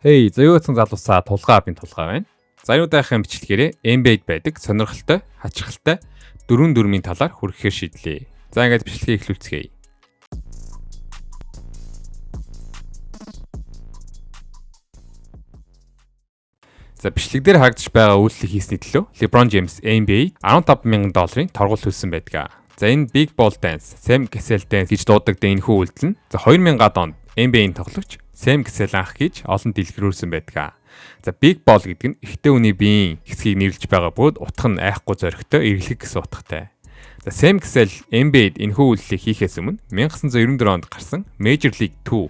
Хей, за юу гэсэн залуусаа тулгаа апын тулгаа байна. За юу даахын бичлэгээрээ embed байдаг сонирхолтой, хачирхалтай дөрвөн дүрмийн талаар хүрхэхээр шийдлээ. За ингээд бичлэгээ эхлүүлцгээе. За бичлэг дээр харагдаж байгаа үйлчлэг хийсний төлөө LeBron James NBA $15,000 торгууль төлсөн байдаг. За энэ Big Ball Dance, Sam Cassell Dance гэж дуудагдсан энэхүү үйлдэл нь за 2000-ад онд NBA-ийн тоглогч Sam Cassell анх гэж олон дэлгэрүүлсэн байдаг. За Big Ball гэдэг нь ихтэй үний биеийн хэсгийг нэрлэж байгаа бөгөөд утга нь айхгүй зоригтой эргэлхэг гэсэн утгатай. За Sam Cassell NBA-д энэхүү үйлдэлийг хийхээс өмнө 1994 онд гарсан Major League 2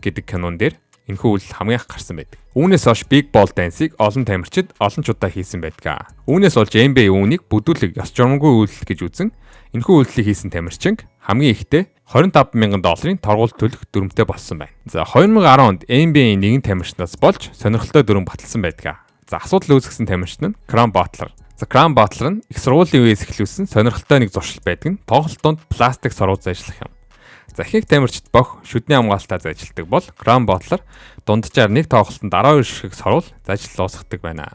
гэдэг кинон дээр энэхүү үйлдэл хамгийн анх гарсан байдаг. Үүнээс хойш Big Ball Dance-ыг олон тамирчид олон ч удаа хийсэн байдаг. Үүнээс болж NBA үүнийг бүдүүлэг ёс журмгүй үйлдэл гэж үзэн энэхүү үйлдэлийг хийсэн тамирчин хамгийн ихдээ $25,000 торгууль төлөх дүрмтэй болсон байна. За 2010 онд NBA-ийн нэгэн тамирчнаас болж сонирхолтой дүрм баталсан байдаг. За асуудал үүсгэсэн тамирчин нь Cram Butler. За Cram Butler нь их сургуулийн үеэс эхлүүлсэн сонирхолтой нэг зуршил байдаг нь тоглолтод пластик сорууз ажиллах юм. За ихэнх тамирчид бох шүдний хамгаалтаа ажилладаг бол Cram Butler дунджаар нэг тоглолтод 12 ширхэг сорвол ажил дуусгадаг байна.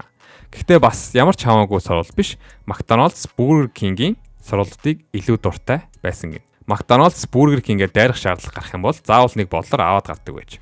Гэхдээ бас ямар ч хамаагүй сорвол биш McDonald's, Burger King-ийн сорволтыг илүү дуртай байсан гин. McDonald's, Burger King-ээр дайрах шаардлага гарах юм бол заавал нэг бодлоор аваад гардаг байж.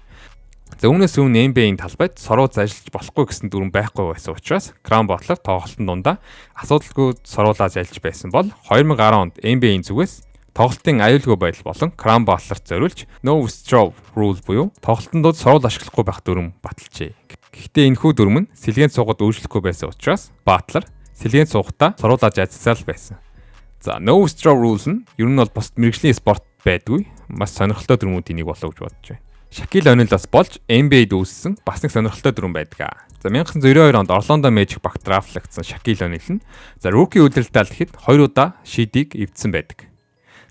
За үүнээс өмнө NBA-ийн талбайд сорууз ажиллаж болохгүй гэсэн дүрм байхгүй байсан учраас Cram Butler тоглолтын дундаа асуудалгүй соруулаад ажиллаж байсан бол 2010 онд NBA-ийн зүгээс тоглолтын аюулгүй байдал болон Cram Butler-т зориулж No Withdraw Rule буюу тоглолтод сорвол ашиглахгүй байх дүрм баталжээ. Гэхдээ энэхүү дүрм нь сэлгээнд суугаад үйлчлэхгүй байсан учраас Butler сэлгээнд суугахдаа соруулаад ажилласаар л байсан. За No Withdraw Rule нь ер нь бол бусад мэргэжлийн спорт байдгүй маш сонирхолтой дүрмүүдийн нэг болов гэж бодож байна. Shaquille O'Neal-аас болж NBA-д үүссэн бас нэг сонирхолтой дүрм байдаг. За 1992 онд Orlando Magic багт драфтлагдсан Shaquille O'Neal нь за rookie удирдалтад ихэд 2 удаа шийдийг эвдсэн байдаг.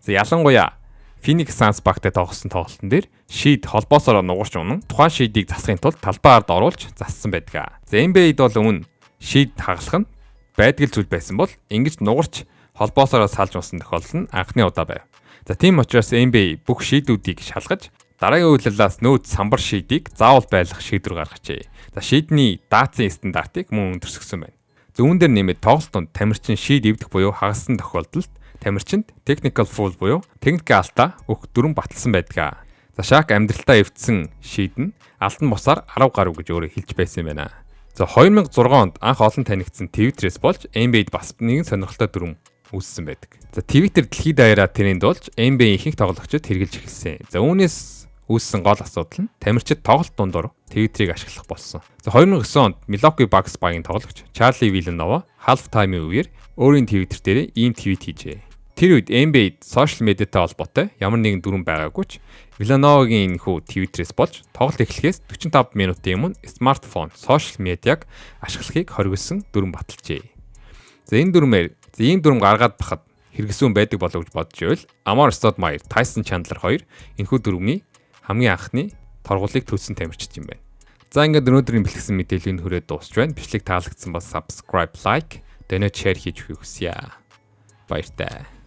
За ялангуяа Phoenix Suns багтаа тоглосон тоглолтын дээр шийд холбоосоор нугарч унан тухайн шийдийг засахын тулд талбай ард оруулж зассан байдаг. За NBA-д бол өмнө шийд хагалах нь байдаг зүйл байсан бол ингэж нугарч холбоосоор салж унсан тохиолдол нь анхны удаа байв. За тийм учраас NBA бүх шийдүүдийг шалгаж дараагийн үйлдэлээс нөөц самбар шийдийг заавал байлгах шийдвэр гаргажээ. За шийдний даацын стандартыг мөн өндөрсгсөн байна. Зүүн дээр нэмээд тоглолтод тамирчин шийд эвдэх буюу хагассан тохиолдолд тамирчинд technical foul буюу техникийн алдаа өгөх дүрм баталсан байдаг. За Shaq амьдралтаа эвдсэн шийд нь алдан бусаар 10 гаруй гэж өөрөө хэлж байсан юм байна. За 2006 онд анх олон танигдсан Twitter-с болж NBA-д бас нэгэн сонирхолтой дүрм үүссэн байдаг. За Twitter дэлхийд даяараа тренд болж NBA ихэнх тоглогчид хэрэгжилж эхэлсэн. За үүнээс үүссэн гол асуудал нь тамирчид тоглолт дундуур Twitter-ыг ашиглах болсон. За 2009 онд Milwaukee Bucks багийн тоглогч Charlie Villanova half-time-ийн үеэр өөрийн Twitter дээр ийм твит хийжээ. Тэр үед NBA-д сошиал медиатай холбоотой ямар нэгэн дүрм байгаагүй ч Villanova-гийн энэхүү Twitter-с болж тоглолт эхлэхээс 45 минутын өмнө смартфон, сошиал медиаг ашиглахыг хоригдсон дүрм баталжээ. За энэ ийм дүрм гаргаад бахад хэрэгсүүн байдаг болов гэж бодож байвал Amar Stoudemire, Tyson Chandler хоёр энэхүү дүрмний хамгийн анхны торгуулийг төлсөн тамирчид юм байна. За ингээд өнөөдрийн бэлтгэсэн мэдээллийн хүрээд дуусч байна. Бичлэг таалагдсан бол subscribe, like, donate, share хийж өгөхийг хүсье. Баяртай.